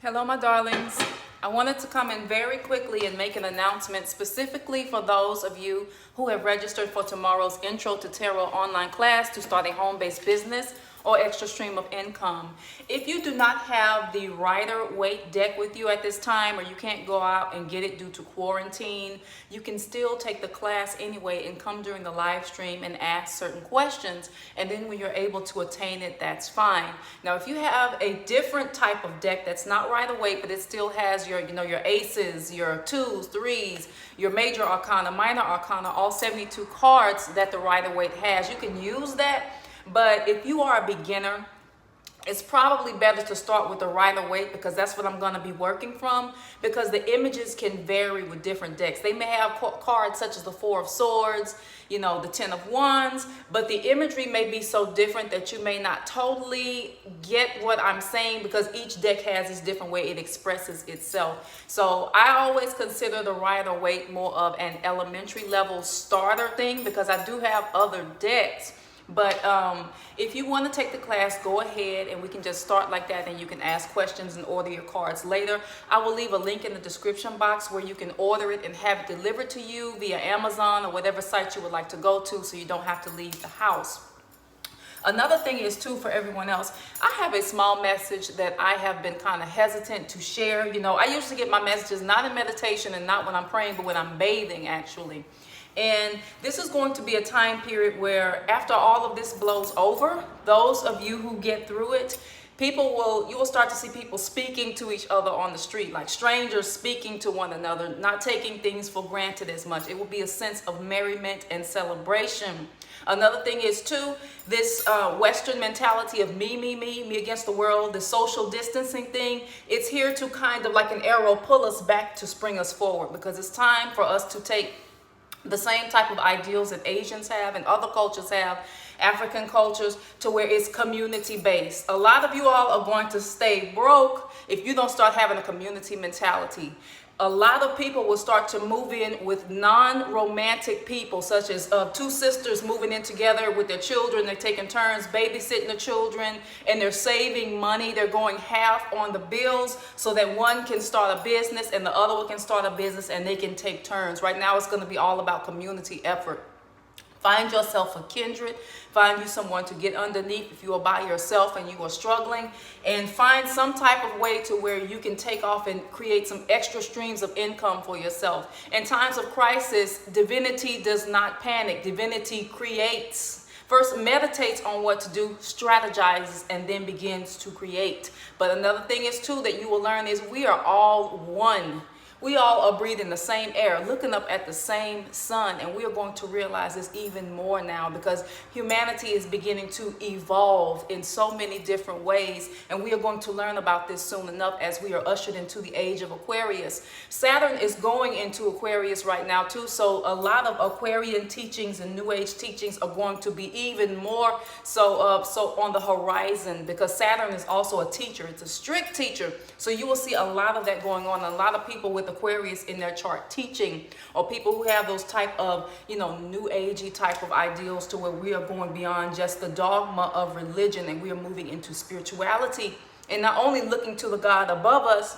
Hello, my darlings. I wanted to come in very quickly and make an announcement specifically for those of you who have registered for tomorrow's Intro to Tarot online class to start a home-based business or extra stream of income. If you do not have the Rider-Waite deck with you at this time, or you can't go out and get it due to quarantine, you can still take the class anyway and come during the live stream and ask certain questions, and then when you're able to attain it, that's fine. Now, if you have a different type of deck that's not Rider-Waite, but it still has your, your aces, your twos, threes, your Major Arcana, Minor Arcana, all 72 cards that the Rider-Waite has, you can use that. But if you are a beginner, it's probably better to start with the Rider-Waite, because that's what I'm going to be working from, because the images can vary with different decks. They may have cards such as the Four of Swords, the Ten of Wands, but the imagery may be so different that you may not totally get what I'm saying, because each deck has this different way it expresses itself. So I always consider the Rider-Waite more of an elementary level starter thing, because I do have other decks. But if you want to take the class, go ahead and we can just start like that, and you can ask questions and order your cards later. I will leave a link in the description box where you can order it and have it delivered to you via Amazon or whatever site you would like to go to, so you don't have to leave the house. Another thing is too, for everyone else, I have a small message that I have been kind of hesitant to share. I usually get my messages not in meditation and not when I'm praying, but when I'm bathing actually. And this is going to be a time period where after all of this blows over, those of you who get through it, you will start to see people speaking to each other on the street, like strangers speaking to one another, not taking things for granted as much. It will be a sense of merriment and celebration. Another thing is too, this Western mentality of me against the world, the social distancing thing, it's here to kind of like an arrow pull us back to spring us forward, because it's time for us to take the same type of ideals that Asians have and other cultures have, African cultures, to where it's community based. A lot of you all are going to stay broke if you don't start having a community mentality. A lot of people will start to move in with non-romantic people, such as two sisters moving in together with their children. They're taking turns babysitting the children, and they're saving money. They're going half on the bills so that one can start a business and the other one can start a business, and they can take turns. Right now, it's going to be all about community effort. Find yourself a kindred. Find you someone to get underneath if you are by yourself and you are struggling. And find some type of way to where you can take off and create some extra streams of income for yourself. In times of crisis, divinity does not panic. Divinity creates. First meditates on what to do, strategizes, and then begins to create. But another thing is too that you will learn is we are all one. We all are breathing the same air, looking up at the same sun, and we are going to realize this even more now, because humanity is beginning to evolve in so many different ways, and we are going to learn about this soon enough as we are ushered into the age of Aquarius. Saturn is going into Aquarius right now too, so a lot of Aquarian teachings and New Age teachings are going to be even more so on the horizon, because Saturn is also a teacher. It's a strict teacher, so you will see a lot of that going on. A lot of people with Aquarius in their chart teaching, or people who have those type of new agey type of ideals, to where we are going beyond just the dogma of religion, and we are moving into spirituality, and not only looking to the God above us,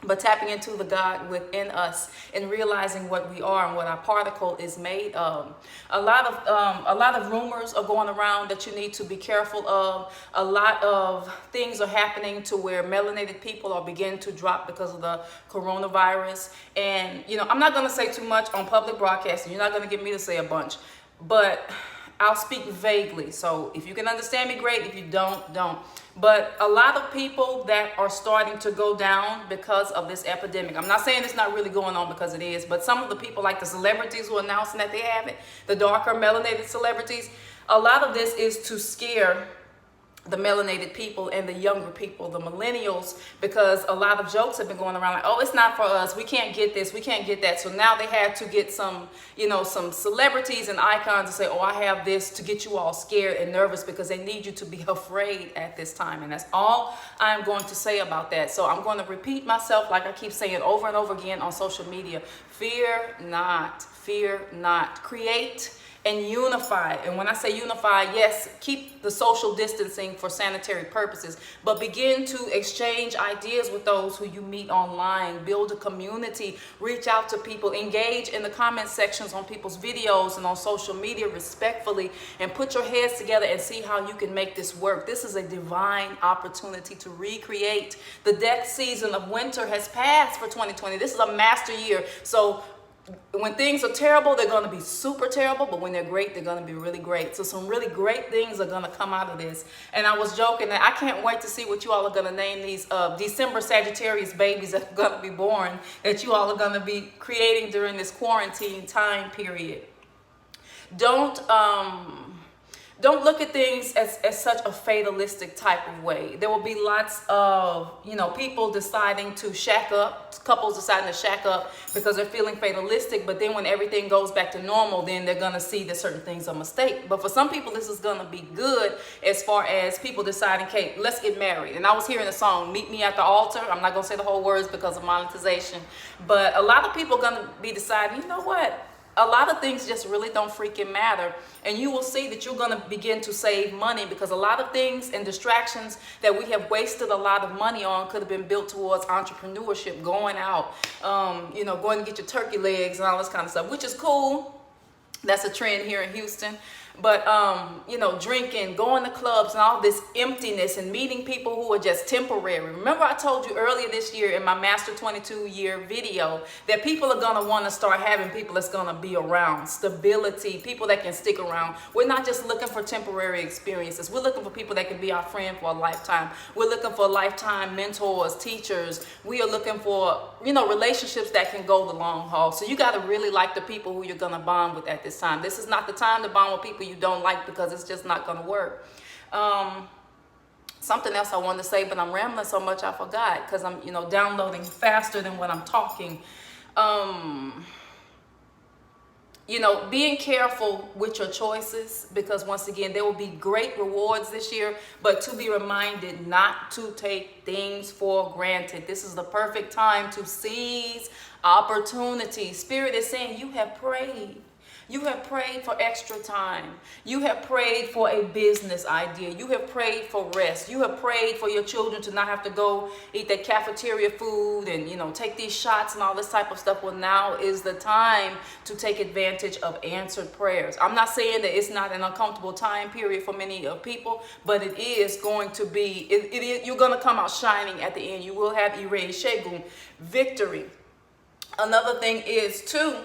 but tapping into the God within us and realizing what we are and what our particle is made of. A lot of rumors are going around that you need to be careful of. A lot of things are happening to where melanated people are beginning to drop because of the coronavirus. And I'm not going to say too much on public broadcasting. You're not going to get me to say a bunch, but I'll speak vaguely. So if you can understand me, great. If you don't. But a lot of people that are starting to go down because of this epidemic. I'm not saying it's not really going on, because it is. But some of the people, like the celebrities who are announcing that they have it, the darker melanated celebrities, a lot of this is to scare the melanated people and the younger people, the millennials, because a lot of jokes have been going around like, oh, it's not for us, we can't get this, we can't get that. So now they had to get some celebrities and icons to say, oh, I have this, to get you all scared and nervous, because they need you to be afraid at this time. And that's all I'm going to say about that. So I'm going to repeat myself like I keep saying over and over again on social media. Fear not, fear not. Create and unified. And when I say unified, yes, keep the social distancing for sanitary purposes, but begin to exchange ideas with those who you meet online, build a community, reach out to people, engage in the comment sections on people's videos and on social media respectfully, and put your heads together and see how you can make this work. This is a divine opportunity to recreate. The death season of winter has passed for 2020. This is a master year. So when things are terrible, they're going to be super terrible, but when they're great, they're going to be really great. So some really great things are going to come out of this. And I was joking that I can't wait to see what you all are going to name these December Sagittarius babies that are going to be born, that you all are going to be creating during this quarantine time period. Don't look at things as such a fatalistic type of way. There will be lots of, people deciding to shack up, couples deciding to shack up because they're feeling fatalistic, but then when everything goes back to normal, then they're going to see that certain things are a mistake. But for some people, this is going to be good as far as people deciding, okay, let's get married. And I was hearing the song, Meet Me at the Altar. I'm not going to say the whole words because of monetization, but a lot of people are going to be deciding, you know what? A lot of things just really don't freaking matter, and you will see that you're going to begin to save money, because a lot of things and distractions that we have wasted a lot of money on could have been built towards entrepreneurship, going out, going to get your turkey legs and all this kind of stuff, which is cool. That's a trend here in Houston. But, drinking, going to clubs and all this emptiness and meeting people who are just temporary. Remember I told you earlier this year in my Master 22 year video that people are going to want to start having people that's going to be around, stability, people that can stick around. We're not just looking for temporary experiences. We're looking for people that can be our friend for a lifetime. We're looking for lifetime mentors, teachers. We are looking for, relationships that can go the long haul. So you got to really like the people who you're going to bond with at this time. This is not the time to bond with people you don't like, because it's just not going to work. Something else I wanted to say, but I'm rambling so much I forgot because I'm, downloading faster than what I'm talking. Being careful with your choices, because once again, there will be great rewards this year, but to be reminded not to take things for granted. This is the perfect time to seize opportunity. Spirit is saying you have prayed. You have prayed for extra time. You have prayed for a business idea. You have prayed for rest. You have prayed for your children to not have to go eat that cafeteria food and, take these shots and all this type of stuff. Well, now is the time to take advantage of answered prayers. I'm not saying that it's not an uncomfortable time period for many people, but it is going to be, you're going to come out shining at the end. You will have Shagun, victory. Another thing is, too,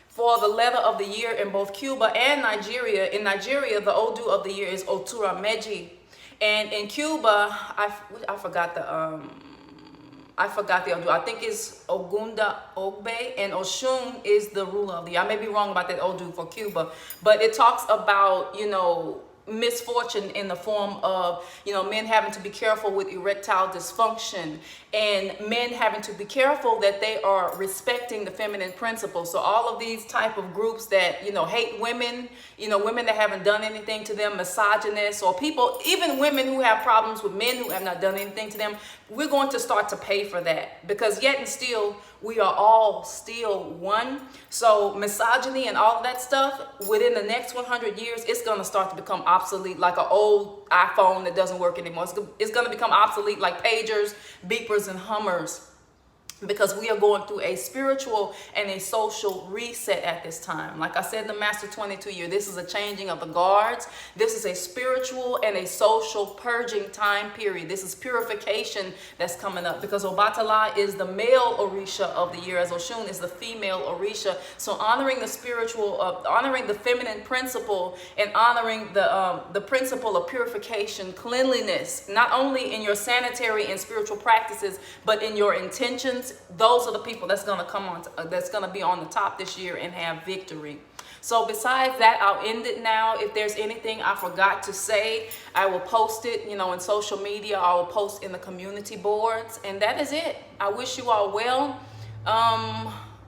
for the letter of the year in both Cuba and Nigeria. In Nigeria, the Odu of the year is Otura Meji. And in Cuba, I forgot the Odu. I think it's Ogunda Ogbe, and Oshun is the ruler of the year. I may be wrong about that Odu for Cuba, but it talks about, misfortune in the form of, men having to be careful with erectile dysfunction, and men having to be careful that they are respecting the feminine principles. So all of these type of groups that, hate women, women that haven't done anything to them, misogynists, or people, even women who have problems with men who have not done anything to them, we're going to start to pay for that, because yet and still, we are all still one. So misogyny and all of that stuff, within the next 100 years, it's going to start to become obsolete, like an old iPhone that doesn't work anymore. It's going to become obsolete like pagers, beepers, and hummers, because we are going through a spiritual and a social reset at this time. Like I said, in the Master 22 year, this is a changing of the guards. This is a spiritual and a social purging time period. This is purification that's coming up, because Obatala is the male Orisha of the year, as Oshun is the female Orisha. So honoring the spiritual, honoring the feminine principle, and honoring the principle of purification, cleanliness, not only in your sanitary and spiritual practices, but in your intentions. Those are the people that's going to come on, that's going to be on the top this year and have victory. So besides that, I'll end it now. If there's anything I forgot to say, I will post it, in social media. I will post in the community boards, and that is it. I wish you all well.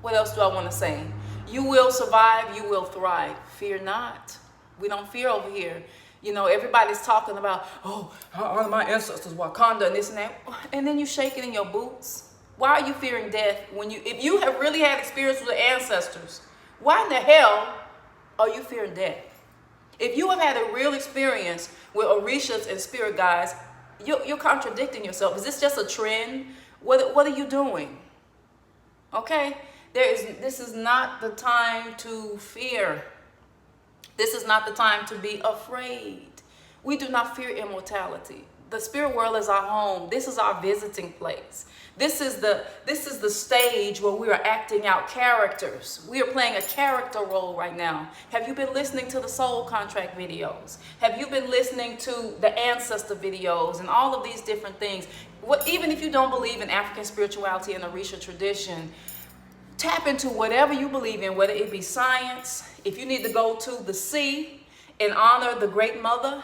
What else do I want to say? You will survive. You will thrive. Fear not. We don't fear over here. Everybody's talking about, honor my ancestors, Wakanda, and this and that, and then you shake it in your boots. Why are you fearing death if you have really had experience with the ancestors? Why in the hell or you fear death. If you have had a real experience with orishas and spirit guides, you're contradicting yourself. Is this just a trend? What are you doing? Okay? This is not the time to fear. This is not the time to be afraid. We do not fear immortality. The spirit world is our home. This is our visiting place. This is the stage where we are acting out characters. We are playing a character role right now. Have you been listening to the soul contract videos? Have you been listening to the ancestor videos and all of these different things? Even if you don't believe in African spirituality and Orisha tradition, tap into whatever you believe in, whether it be science. If you need to go to the sea and honor the great mother,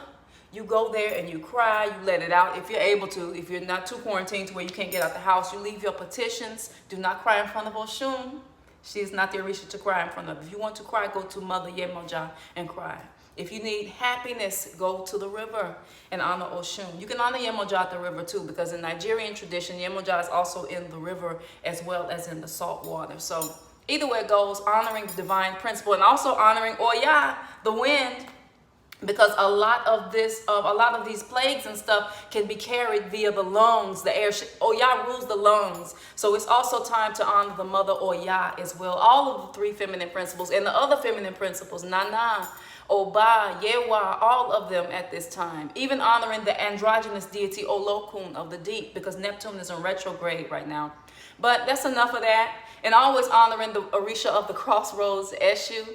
you go there and you cry, you let it out if you're able to. If you're not too quarantined to where you can't get out the house, you leave your petitions. Do not cry in front of Oshun. She is not the Orisha to cry in front of. If you want to cry, go to Mother Yemoja and cry. If you need happiness, go to the river and honor Oshun. You can honor Yemoja at the river too, because in Nigerian tradition, Yemoja is also in the river as well as in the salt water. So either way it goes, honoring the divine principle and also honoring Oya, the wind. Because a lot of these plagues and stuff can be carried via the lungs, the air. Oya rules the lungs. So it's also time to honor the mother Oya as well. All of the three feminine principles and the other feminine principles, Nana, Oba, Yewa, all of them at this time. Even honoring the androgynous deity Olokun of the deep, because Neptune is in retrograde right now. But that's enough of that. And always honoring the Orisha of the crossroads, Eshu,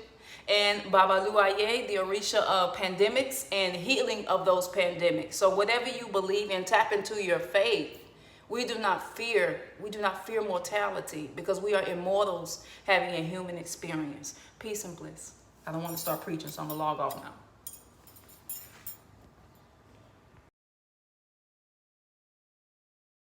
and Babaluaye, the Orisha of pandemics and healing of those pandemics. So whatever you believe in, tap into your faith. We do not fear mortality, because we are immortals having a human experience. Peace and bliss. I don't want to start preaching, so I'm going to log off now.